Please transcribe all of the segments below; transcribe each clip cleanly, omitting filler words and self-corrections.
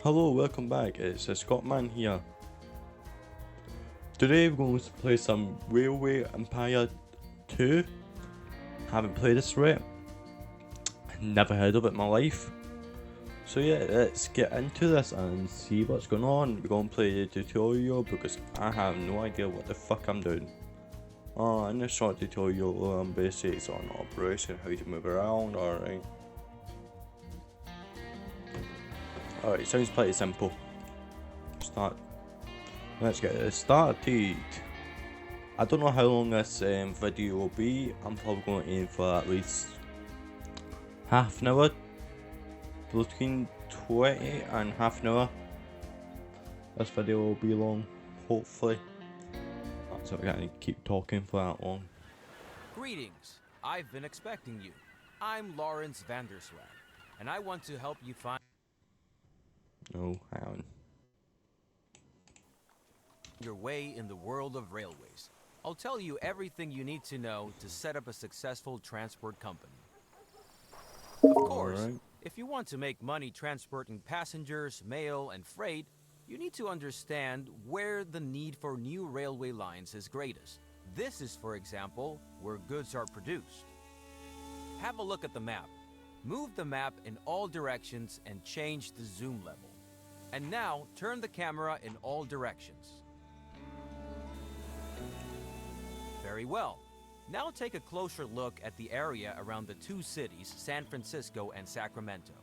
Hello, welcome back. It's Scottman here. Today we're going to play some Railway Empire 2. Haven't played this yet. Never heard of it in my life. So yeah, let's get into this and see what's going on. We're going to play the tutorial because I have no idea what the fuck I'm doing. In this short tutorial, basically it's on operation, how to move around, alright. Alright, sounds pretty simple. Start. Let's get it started. I don't know how long this video will be. I'm probably going to aim for at least half an hour. Between 20 and half an hour. This video will be long, hopefully. So I can't keep talking for that long. Greetings. I've been expecting you. I'm Lawrence Vanderswag, and I want to help you find Oh, hang on. your way in the world of railways. I'll tell you everything you need to know to set up a successful transport company. Of course, Alright. if you want to make money transporting passengers, mail, and freight, you need to understand where the need for new railway lines is greatest. This is, for example, where goods are produced. Have a look at the map. Move the map in all directions and change the zoom level. And now, turn the camera in all directions. Very well. Now take a closer look at the area around the two cities, San Francisco and Sacramento.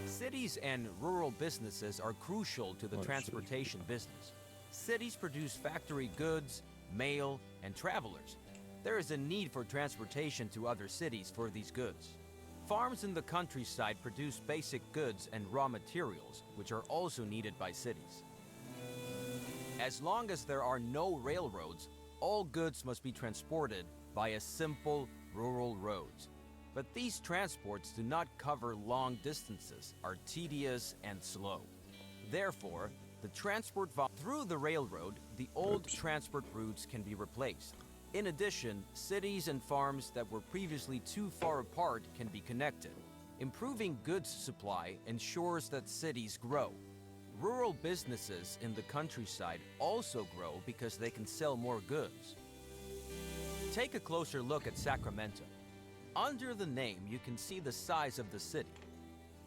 Cities and rural businesses are crucial to the transportation business. Cities produce factory goods, mail, and travelers. There is a need for transportation to other cities for these goods. Farms in the countryside produce basic goods and raw materials, which are also needed by cities. As long as there are no railroads, all goods must be transported via simple rural roads. But these transports do not cover long distances, are tedious and slow. Therefore, the transport through the railroad, the old transport routes can be replaced. In addition, cities and farms that were previously too far apart can be connected. Improving goods supply ensures that cities grow. Rural businesses in the countryside also grow because they can sell more goods. Take a closer look at Sacramento. Under the name, you can see the size of the city.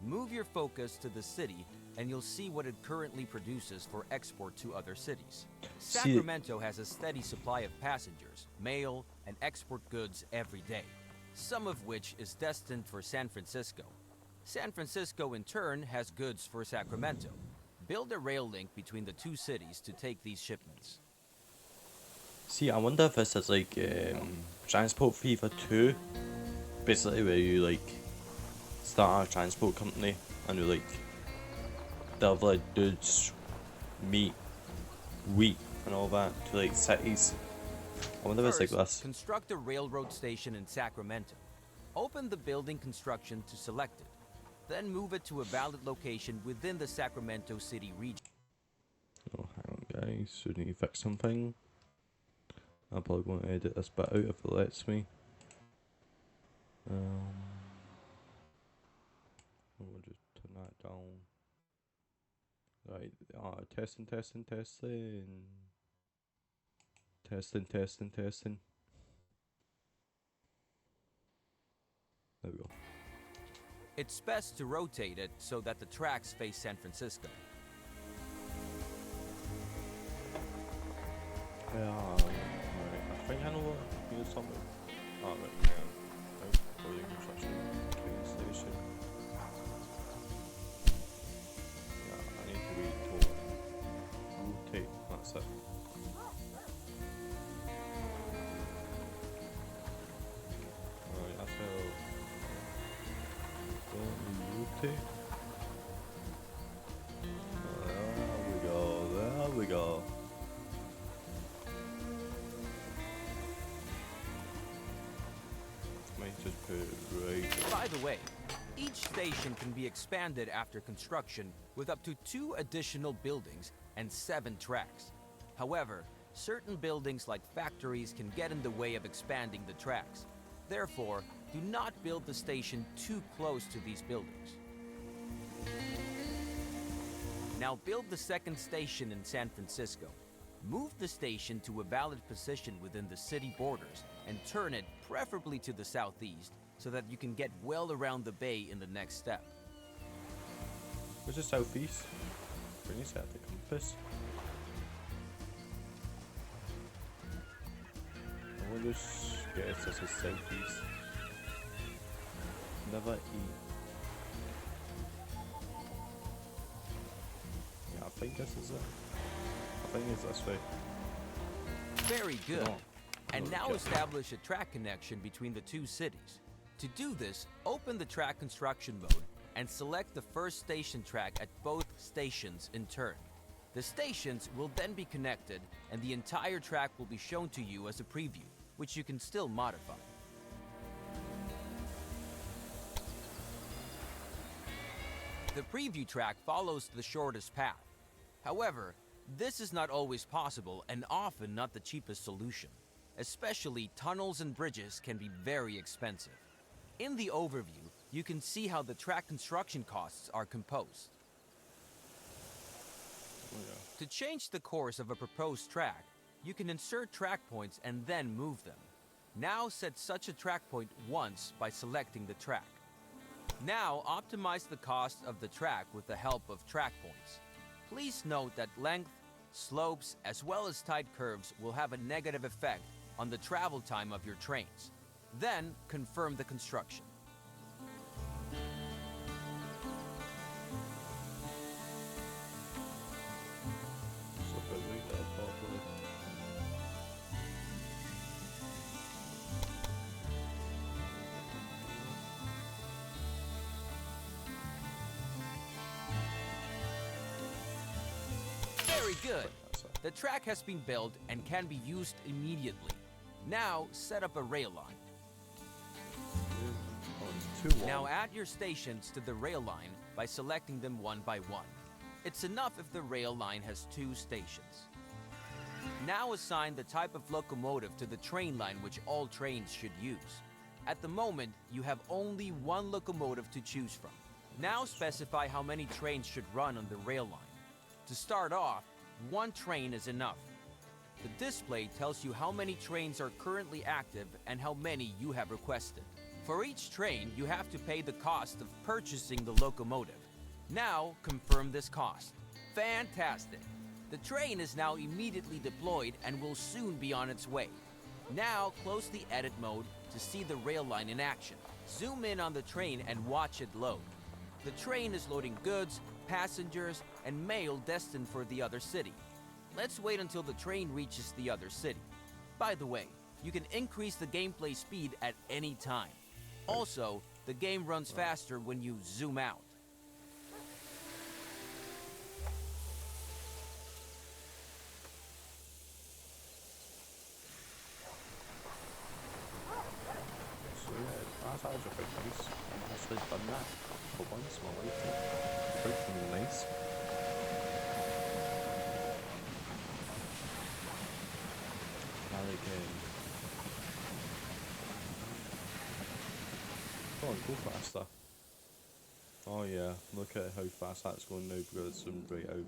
Move your focus to the city and you'll see what it currently produces for export to other cities. Sacramento has a steady supply of passengers, mail, and export goods every day, some of which is destined for San Francisco. San Francisco, in turn, has goods for Sacramento. Build a rail link between the two cities to take these shipments. See, I wonder if this is like Transport Fever 2. Basically where you like start a transport company and you like deliver goods, meat, wheat and all that to like cities. I wonder if it's like this. Construct a railroad station in Sacramento. Open the building construction to select it. Then move it to a valid location within the Sacramento city region. Oh, hang on guys, so need to fix something. I'm probably going to edit this bit out if it lets me. We'll just turn that down. Right, testing. Testing. There we go. It's best to rotate it so that the tracks face San Francisco. Right, I think I know what you was talking about. Right, yeah. Building construction, train station. Yeah, I need to wait till rotate, that's it. Alright, that's how rotate. There we go. Just put it right. By the way, each station can be expanded after construction with up to 2 additional buildings and 7 tracks. However, certain buildings like factories can get in the way of expanding the tracks. Therefore, do not build the station too close to these buildings. Now build the second station in San Francisco. Move the station to a valid position within the city borders and turn it preferably to the southeast so that you can get well around the bay in the next step. Where's the southeast? When you set the compass. I will just guess this is southeast. Never eat. Yeah, I think this is it. I think it's this way. Very good. And now Okay. establish a track connection between the two cities. To do this, open the track construction mode and select the first station track at both stations in turn. The stations will then be connected and the entire track will be shown to you as a preview, which you can still modify. The preview track follows the shortest path. However, this is not always possible and often not the cheapest solution. Especially tunnels and bridges can be very expensive. In the overview, you can see how the track construction costs are composed. Oh, yeah. To change the course of a proposed track, you can insert track points and then move them. Now set such a track point once by selecting the track. Now optimize the cost of the track with the help of track points. Please note that length, slopes, as well as tight curves will have a negative effect on the travel time of your trains. Then confirm the construction. So if I read that properly. Very good. That's it. The track has been built and can be used immediately. Now set up a rail line. Oh, it's too long. Now add your stations to the rail line by selecting them one by one. It's enough if the rail line has 2 stations. Now assign the type of locomotive to the train line which all trains should use. At the moment, you have only one locomotive to choose from. Now specify how many trains should run on the rail line. To start off, 1 train is enough. The display tells you how many trains are currently active and how many you have requested. For each train, you have to pay the cost of purchasing the locomotive. Now, confirm this cost. Fantastic! The train is now immediately deployed and will soon be on its way. Now, close the edit mode to see the rail line in action. Zoom in on the train and watch it load. The train is loading goods, passengers, and mail destined for the other city. Let's wait until the train reaches the other city. By the way, you can increase the gameplay speed at any time. Also, the game runs faster when you zoom out. So yeah, that's actually quite nice. I've actually done that for once in my life. It's quite nice. I like Come on, go faster. Oh yeah, look at how fast that's going now because it's zoomed right out.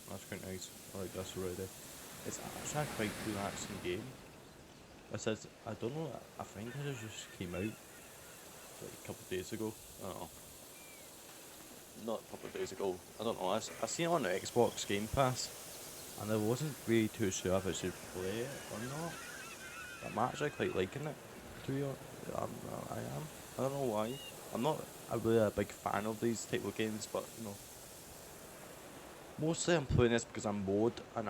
That's quite nice. I like this already. It's actually a quite relaxing game. It says, I don't know, I think it just came out like a couple of days ago. I don't know. Not a couple of days ago. I don't know. I seen it on the Xbox Game Pass, and I wasn't really too sure if I should play it or not. I'm actually quite liking it. To be honest, I am. I don't know why. I'm not really a big fan of these type of games, but you know, mostly I'm playing this because I'm bored and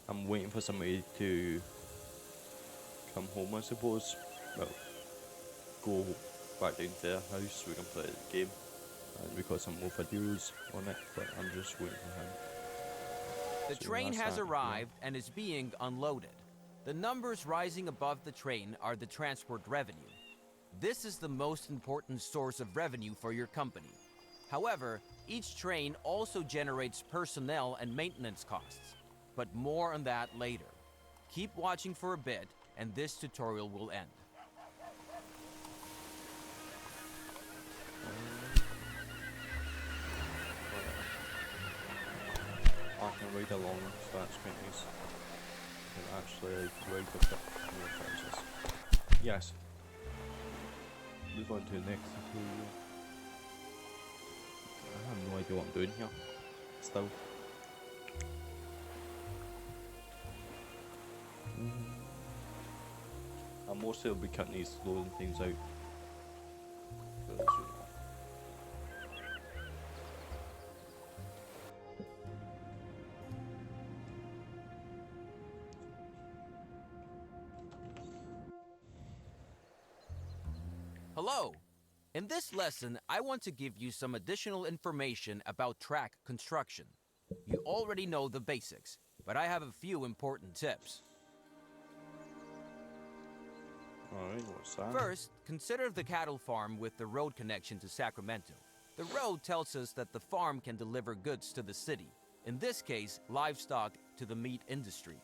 I'm waiting for somebody to come home, I suppose. Well, go back down to their house so we can play the game. And we've got some more videos on it, but I'm just waiting for him. The So train that's has that, arrived and is being unloaded. The numbers rising above the train are the transport revenue. This is the most important source of revenue for your company. However, each train also generates personnel and maintenance costs, but more on that later. Keep watching for a bit, and this tutorial will end. I can read along, so that's quite nice. I can actually read the phrases. Yes. Move on to the next tutorial. I have no idea what I'm doing here. Still. I mostly will be cutting these loading things out. Hello! In this lesson, I want to give you some additional information about track construction. You already know the basics, but I have a few important tips. Alright, what's that? First, consider the cattle farm with the road connection to Sacramento. The road tells us that the farm can deliver goods to the city, in this case, livestock to the meat industry.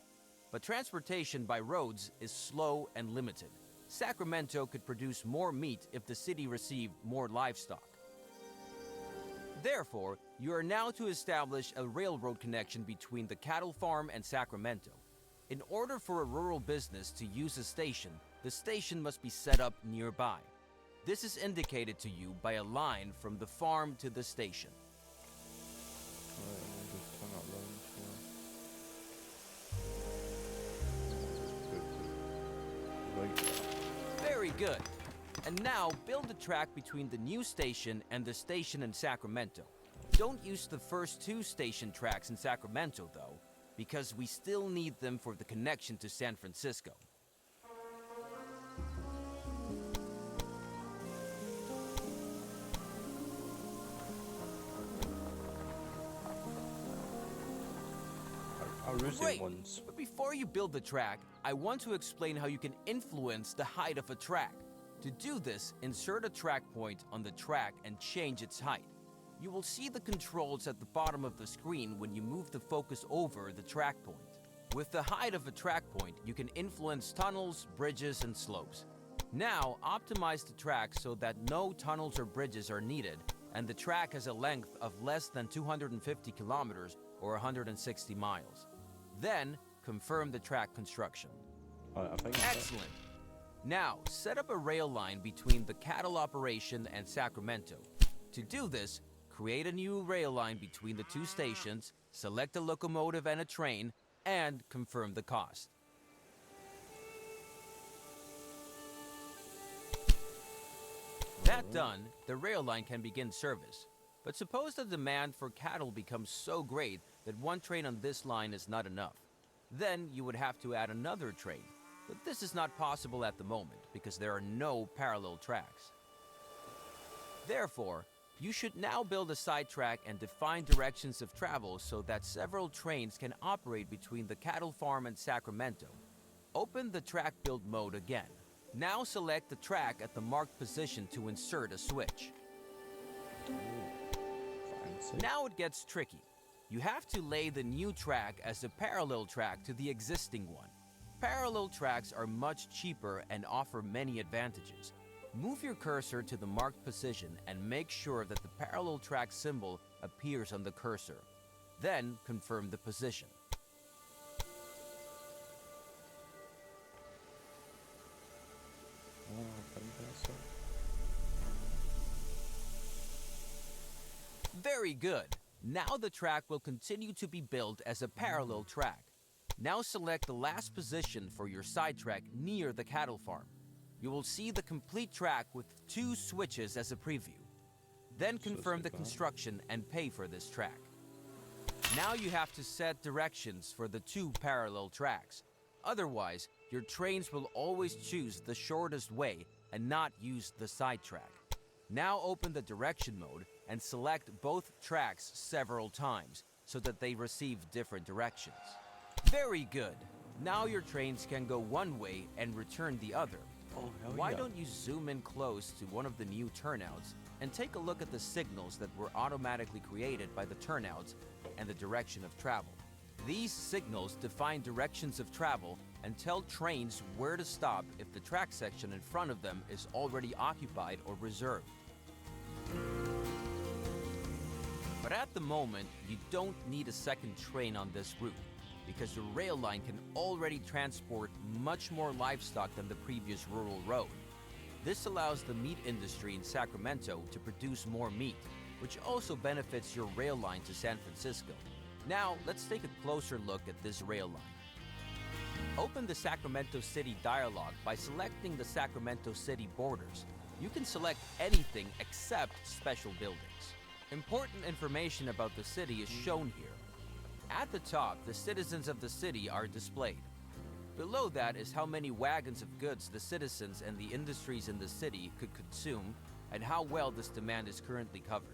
But transportation by roads is slow and limited. Sacramento could produce more meat if the city received more livestock. Therefore, you are now to establish a railroad connection between the cattle farm and Sacramento. In order for a rural business to use a station, the station must be set up nearby. This is indicated to you by a line from the farm to the station. Alright, I'll just turn that round here. Right there. Very good. And now build a track between the new station and the station in Sacramento. Don't use the first two station tracks in Sacramento though, because we still need them for the connection to San Francisco. Great. Ones. But before you build the track, I want to explain how you can influence the height of a track. To do this, insert a track point on the track and change its height. You will see the controls at the bottom of the screen when you move the focus over the track point. With the height of a track point, you can influence tunnels, bridges, and slopes. Now, optimize the track so that no tunnels or bridges are needed, and the track has a length of less than 250 kilometers or 160 miles. Then, confirm the track construction. I think Excellent. Now, set up a rail line between the cattle operation and Sacramento. To do this, create a new rail line between the two stations, select a locomotive and a train, and confirm the cost. That done, the rail line can begin service. But suppose the demand for cattle becomes so great that one train on this line is not enough. Then you would have to add another train. But this is not possible at the moment because there are no parallel tracks. Therefore, you should now build a sidetrack and define directions of travel so that several trains can operate between the cattle farm and Sacramento. Open the track build mode again. Now select the track at the marked position to insert a switch. Now it gets tricky. You have to lay the new track as a parallel track to the existing one. Parallel tracks are much cheaper and offer many advantages. Move your cursor to the marked position and make sure that the parallel track symbol appears on the cursor. Then confirm the position. Very good. Now the track will continue to be built as a parallel track. Now select the last position for your sidetrack near the cattle farm. You will see the complete track with 2 switches as a preview. Then confirm the construction and pay for this track. Now you have to set directions for the 2 parallel tracks. Otherwise, your trains will always choose the shortest way and not use the sidetrack. Now open the direction mode and select both tracks several times so that they receive different directions. Very good. Now your trains can go one way and return the other. Oh, hell Why yeah. don't you zoom in close to one of the new turnouts and take a look at the signals that were automatically created by the turnouts and the direction of travel. These signals define directions of travel and tell trains where to stop if the track section in front of them is already occupied or reserved. But at the moment, you don't need a second train on this route, because the rail line can already transport much more livestock than the previous rural road. This allows the meat industry in Sacramento to produce more meat, which also benefits your rail line to San Francisco. Now, let's take a closer look at this rail line. Open the Sacramento City dialog by selecting the Sacramento City borders. You can select anything except special buildings. Important information about the city is shown here. At the top, the citizens of the city are displayed. Below that is how many wagons of goods the citizens and the industries in the city could consume, and how well this demand is currently covered.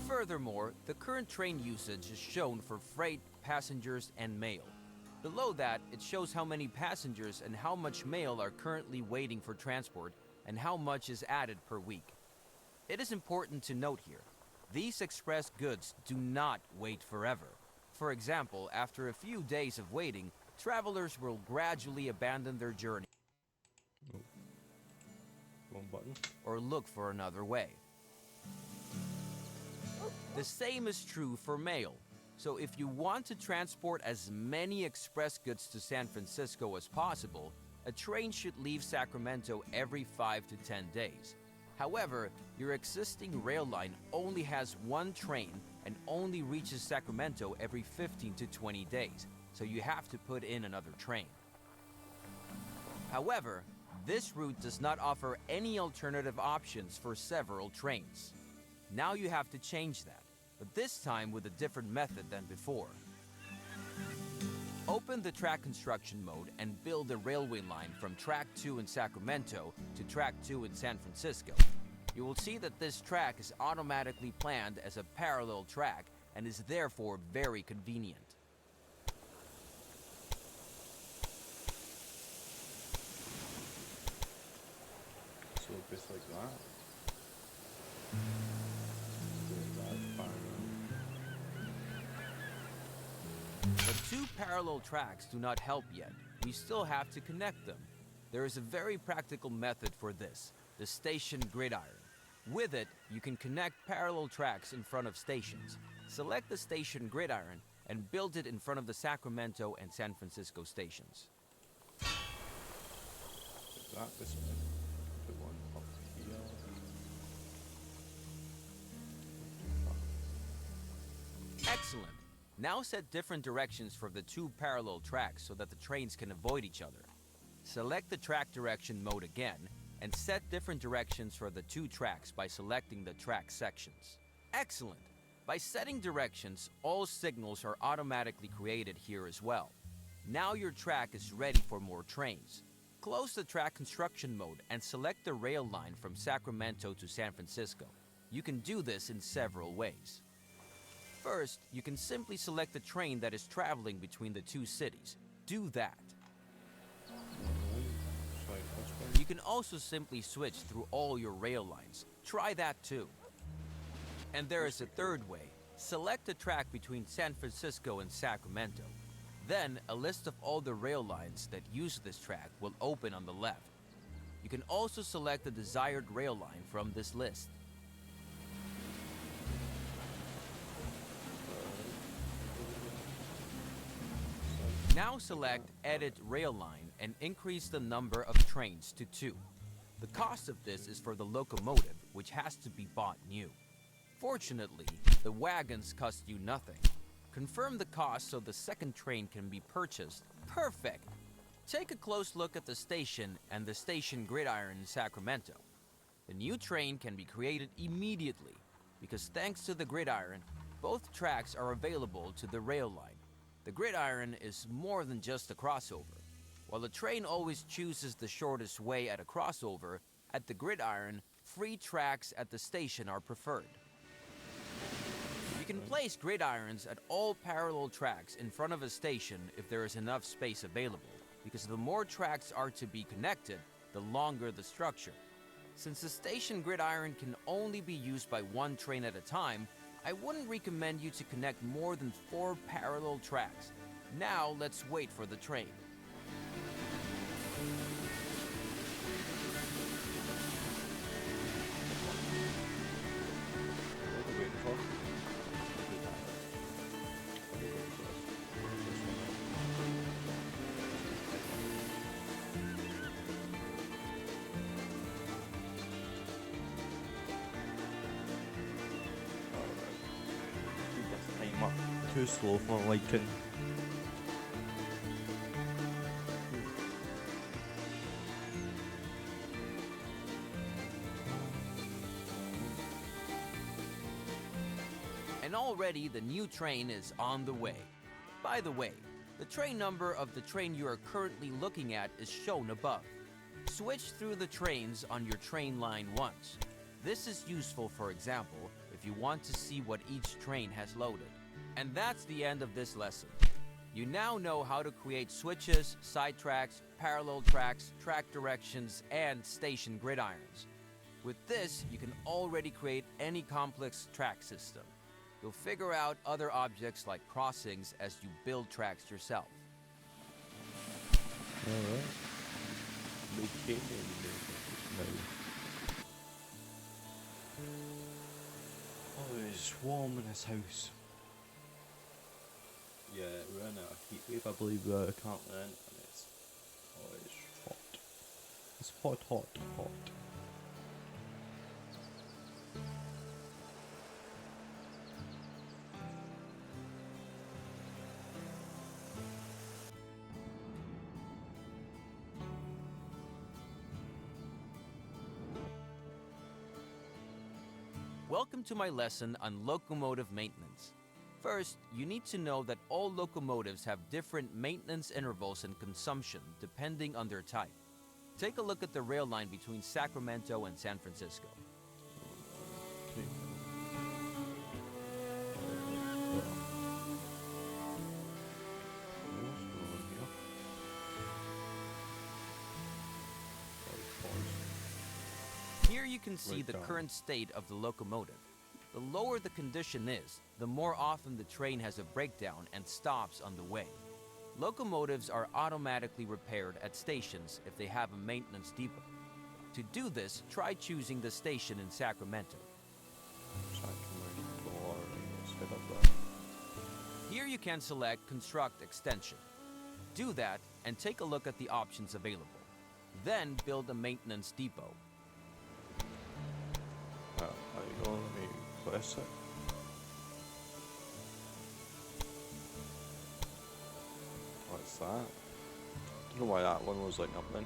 Furthermore, the current train usage is shown for freight, passengers, and mail. Below that, it shows how many passengers and how much mail are currently waiting for transport, and how much is added per week. It is important to note here, these express goods do not wait forever. For example, after a few days of waiting, travelers will gradually abandon their journey or look for another way. The same is true for mail. So if you want to transport as many express goods to San Francisco as possible, a train should leave Sacramento every 5 to 10 days. However, your existing rail line only has one train and only reaches Sacramento every 15 to 20 days, so you have to put in another train. However, this route does not offer any alternative options for several trains. Now you have to change that, but this time with a different method than before. Open the track construction mode and build a railway line from Track 2 in Sacramento to Track 2 in San Francisco. You will see that this track is automatically planned as a parallel track and is therefore very convenient. So just like that. But two parallel tracks do not help yet. We still have to connect them. There is a very practical method for this, the station gridiron. With it, you can connect parallel tracks in front of stations. Select the station gridiron and build it in front of the Sacramento and San Francisco stations. This one. The one up here. Excellent. Now set different directions for the two parallel tracks so that the trains can avoid each other. Select the track direction mode again and set different directions for the two tracks by selecting the track sections. Excellent! By setting directions, all signals are automatically created here as well. Now your track is ready for more trains. Close the track construction mode and select the rail line from Sacramento to San Francisco. You can do this in several ways. First, you can simply select the train that is traveling between the two cities. Do that. You can also simply switch through all your rail lines. Try that too. And there is a third way. Select a track between San Francisco and Sacramento. Then, a list of all the rail lines that use this track will open on the left. You can also select the desired rail line from this list. Now select Edit Rail Line and increase the number of trains to 2. The cost of this is for the locomotive, which has to be bought new. Fortunately, the wagons cost you nothing. Confirm the cost so the second train can be purchased. Perfect! Take a close look at the station and the station gridiron in Sacramento. The new train can be created immediately because thanks to the gridiron, both tracks are available to the rail line. The gridiron is more than just a crossover. While the train always chooses the shortest way at a crossover, at the gridiron, free tracks at the station are preferred. You can place gridirons at all parallel tracks in front of a station if there is enough space available, because the more tracks are to be connected, the longer the structure. Since the station gridiron can only be used by one train at a time, I wouldn't recommend you to connect more than 4 parallel tracks. Now let's wait for the train. What are we waiting for? Speed this time up. Too slow for my liking. And already the new train is on the way. By the way, the train number of the train you are currently looking at is shown above. Switch through the trains on your train line once. This is useful, for example, if you want to see what each train has loaded. And that's the end of this lesson. You now know how to create switches, side tracks, parallel tracks, track directions, and station gridirons. With this, you can already create any complex track system. You'll figure out other objects like crossings as you build tracks yourself. Alright. Oh, it's warm in this house. Yeah, we're in a heat wave, I believe, currently in, and it's hot. It's hot. Welcome to my lesson on locomotive maintenance. First, you need to know that all locomotives have different maintenance intervals and consumption depending on their type. Take a look at the rail line between Sacramento and San Francisco. Okay. Here you can see Right the down. current state of the locomotive. The lower the condition is, the more often the train has a breakdown and stops on the way. Locomotives are automatically repaired at stations if they have a maintenance depot. To do this, try choosing the station in Sacramento. Here you can select Construct Extension. Do that and take a look at the options available. Then build a maintenance depot. There you go, let me press it. What's that? Don't know why that one was like nothing.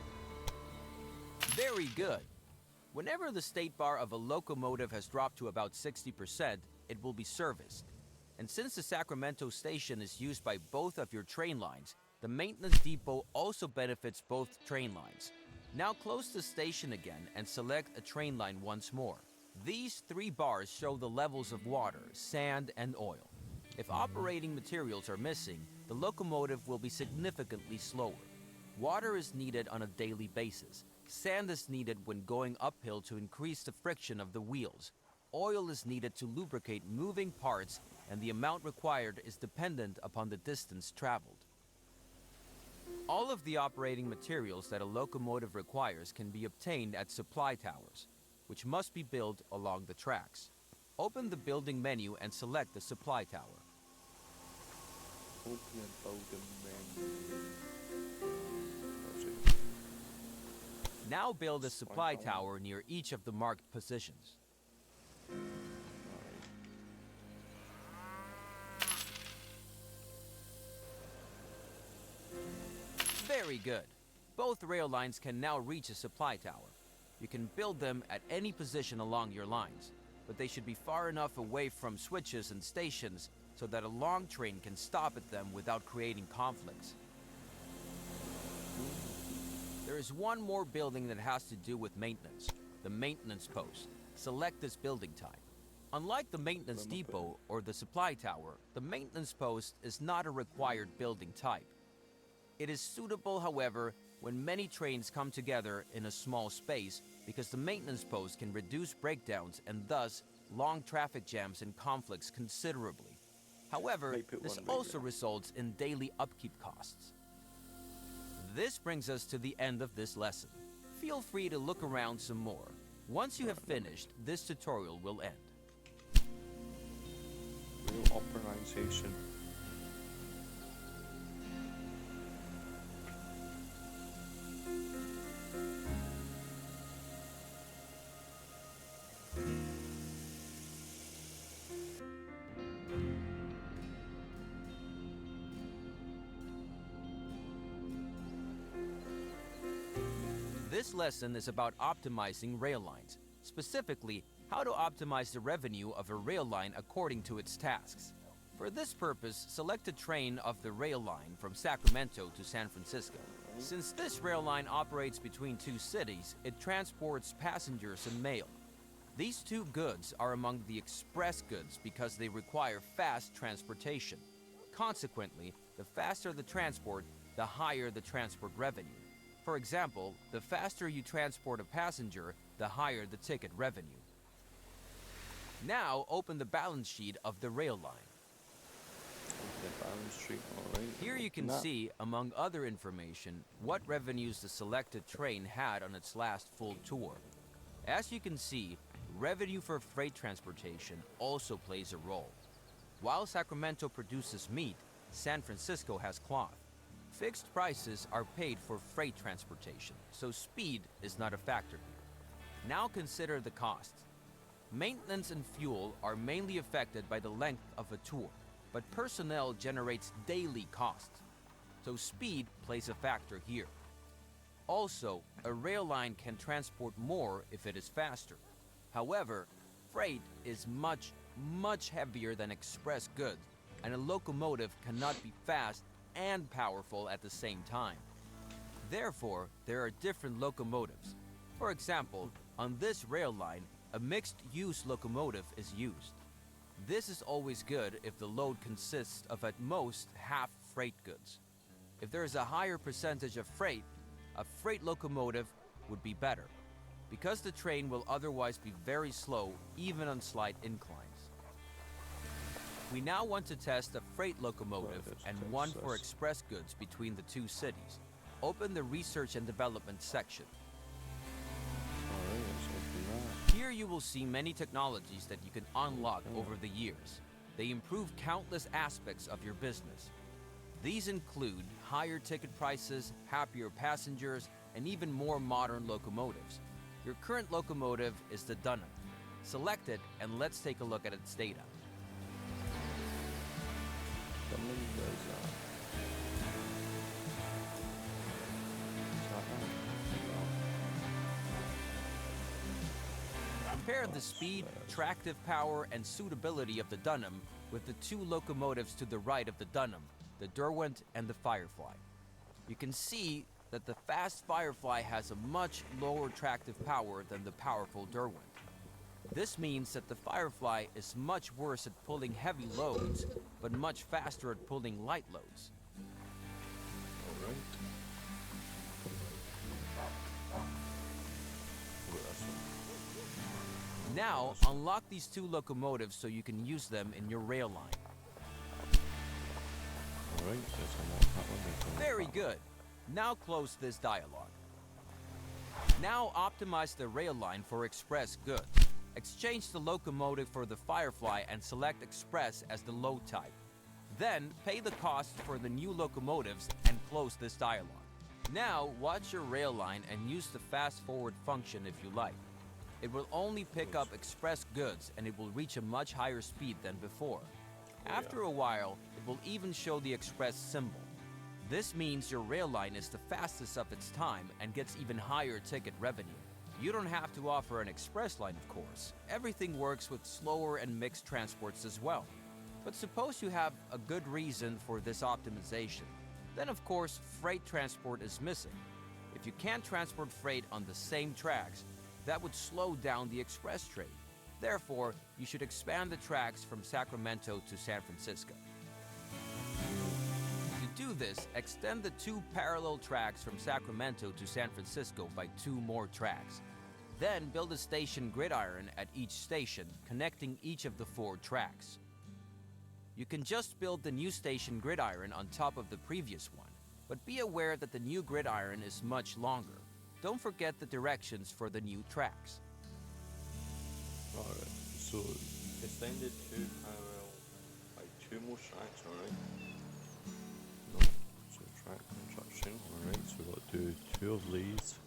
Very good. Whenever the state bar of a locomotive has dropped to about 60%, it will be serviced. And since the Sacramento station is used by both of your train lines, the maintenance depot also benefits both train lines. Now close the station again and select a train line once more. These three bars show the levels of water, sand, and oil. If operating materials are missing, the locomotive will be significantly slower. Water is needed on a daily basis. Sand is needed when going uphill to increase the friction of the wheels. Oil is needed to lubricate moving parts, and the amount required is dependent upon the distance traveled. All of the operating materials that a locomotive requires can be obtained at supply towers, which must be built along the tracks. Open the building menu and select the supply tower. Open the building menu. That's it. Now build a supply tower near each of the marked positions. Very good. Both rail lines can now reach a supply tower. You can build them at any position along your lines, but they should be far enough away from switches and stations so that a long train can stop at them without creating conflicts. There is one more building that has to do with maintenance, the maintenance post. Select this building type. Unlike the maintenance depot or the supply tower, the maintenance post is not a required building type. It is suitable, however, when many trains come together in a small space because the maintenance post can reduce breakdowns and thus long traffic jams and conflicts considerably. However, Might put this one right also there. results in daily upkeep costs. This brings us to the end of this lesson. Feel free to look around some more. Once you have finished, this tutorial will end. Real optimization. This lesson is about optimizing rail lines, specifically how to optimize the revenue of a rail line according to its tasks. For this purpose, select a train of the rail line from Sacramento to San Francisco. Since this rail line operates between two cities, it transports passengers and mail. These two goods are among the express goods because they require fast transportation. Consequently, the faster the transport, the higher the transport revenue. For example, the faster you transport a passenger, the higher the ticket revenue. Now open the balance sheet of the rail line. The balance sheet, alright. Here you can see, among other information, what revenues the selected train had on its last full tour. As you can see, revenue for freight transportation also plays a role. While Sacramento produces meat, San Francisco has cloth. Fixed prices are paid for freight transportation, so speed is not a factor here. Now consider the costs. Maintenance and fuel are mainly affected by the length of a tour, but personnel generates daily costs, so speed plays a factor here. Also, a rail line can transport more if it is faster. However, freight is much heavier than express goods, and a locomotive cannot be fast and powerful at the same time. Therefore, there are different locomotives. For example, on this rail line, a mixed-use locomotive is used. This is always good if the load consists of at most half freight goods. If there is a higher percentage of freight, a freight locomotive would be better, because the train will otherwise be very slow even on slight inclines. We now want to test a freight locomotive and one for express goods between the two cities. Open the Research and Development section. Alright, let's open that. Here you will see many technologies that you can unlock over the years. They improve countless aspects of your business. These include higher ticket prices, happier passengers, and even more modern locomotives. Your current locomotive is the Dunham. Select it and let's take a look at its data. Someone does that. Compare the speed, tractive power, and suitability of the Dunham with the two locomotives to the right of the Dunham, the Derwent and the Firefly. You can see that the fast Firefly has a much lower tractive power than the powerful Derwent. This means that the Firefly is much worse at pulling heavy loads, but much faster at pulling light loads. Alright. Look at this one. Now, unlock these two locomotives so you can use them in your rail line. Alright, let's unlock that one. Let's unlock Very that good. Now close this dialog. Now optimize the rail line for express goods. Exchange the locomotive for the Firefly and select Express as the load type. Then pay the cost for the new locomotives and close this dialog. Now watch your rail line and use the fast forward function if you like. It will only pick up express goods and it will reach a much higher speed than before. After a while, it will even show the express symbol. This means your rail line is the fastest of its time and gets even higher ticket revenue. You don't have to offer an express line, of course. Everything works with slower and mixed transports as well. But suppose you have a good reason for this optimization. Then of course, freight transport is missing. If you can't transport freight on the same tracks, that would slow down the express trade. Therefore, you should expand the tracks from Sacramento to San Francisco. To do this, extend the two parallel tracks from Sacramento to San Francisco by 2 more tracks. Then build a station gridiron at each station, connecting each of the 4 tracks. You can just build the new station gridiron on top of the previous one, but be aware that the new gridiron is much longer. Don't forget the directions for the new tracks. Alright, so extended 2 parallel, like 2 more tracks, alright? No, so track construction, alright, so we've got to do 2 of these.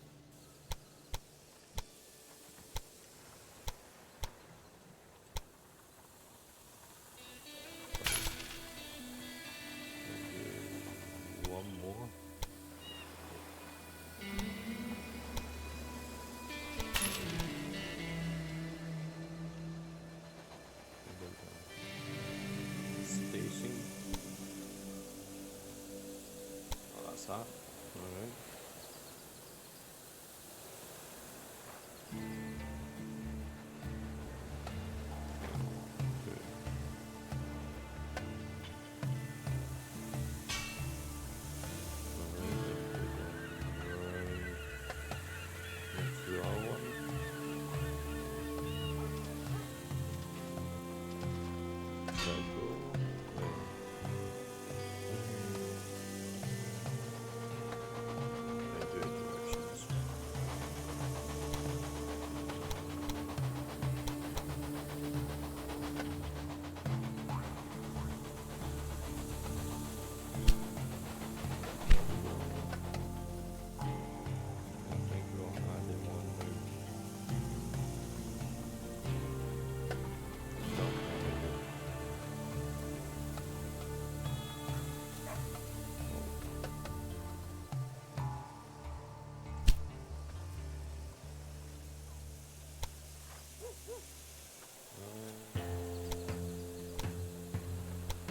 And do 1 more. Station. Oh, that's that. Alright.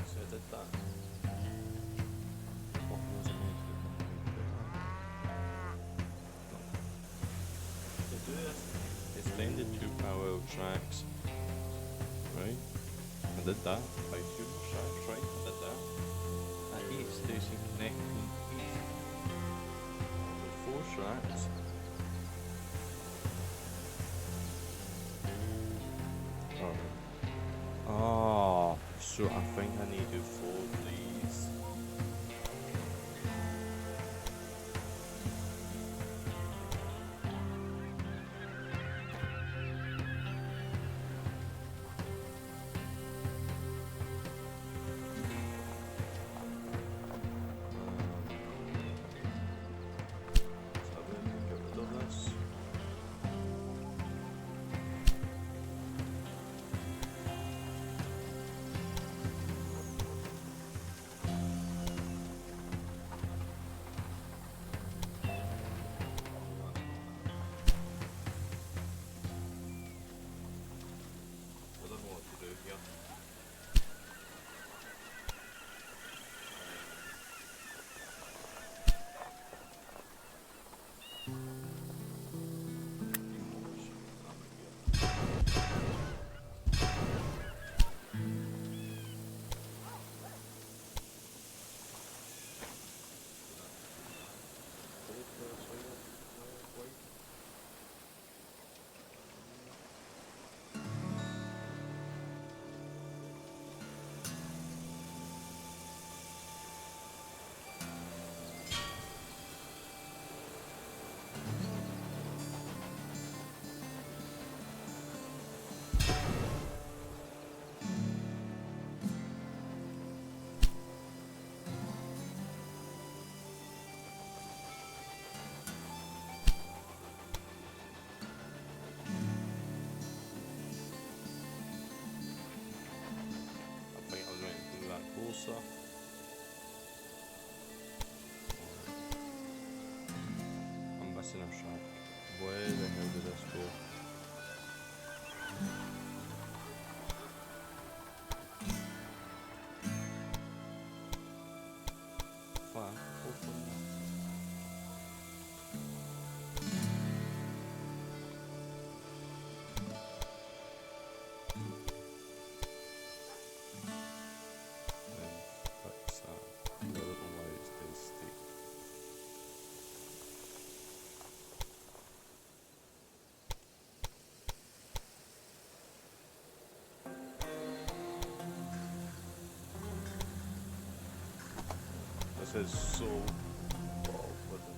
So I did that. What was it meant to do? No. To do this, extended 2 parallel tracks. Right? I did that. By 2 more tracks, right? I did that. At each station connecting east. With 4 tracks. Oh, so I think I need to fold these. So I'm going to get rid of this. I don't know what to do here. I think I was meant to do that closer. I'm missing a track. Where the hell did this go? Fine, hopefully not. Fix that. I don't know why it stays stick. this is so well with it.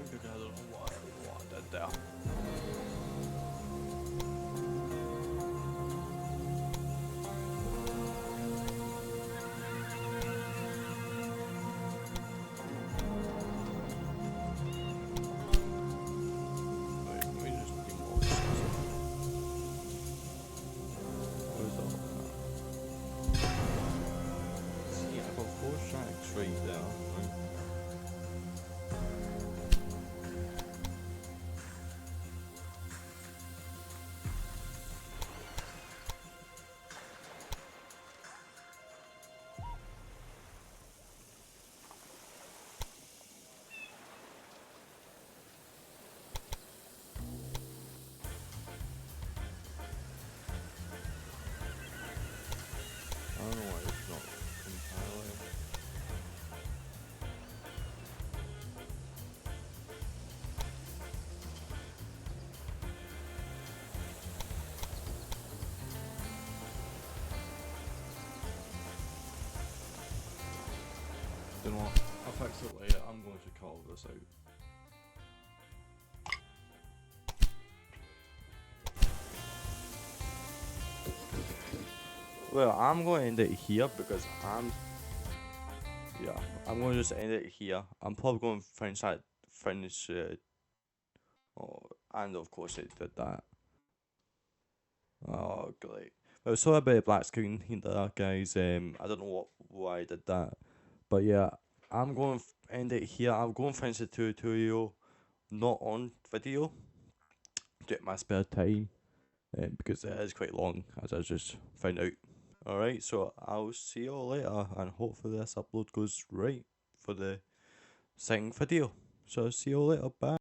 Because I don't know what I did there. Wait, let me just demolish this. Where's all that? See, I got 4 shacks right there. Right? I don't know why it's not compiling. You know what? I'll fix it later. I'm going to call this out. Well, I'm going to end it here because yeah, I'm going to just end it here. I'm probably going to finish oh, and of course it did that. Oh, great. Well, sorry about the black screen here, guys. I don't know why I did that, but yeah, I'm going to end it here. I'm going to finish the tutorial, not on video, get my spare time, because it is quite long, as I just found out. Alright, so I'll see you all later, and hopefully this upload goes right for the second video. So see you all later, bye.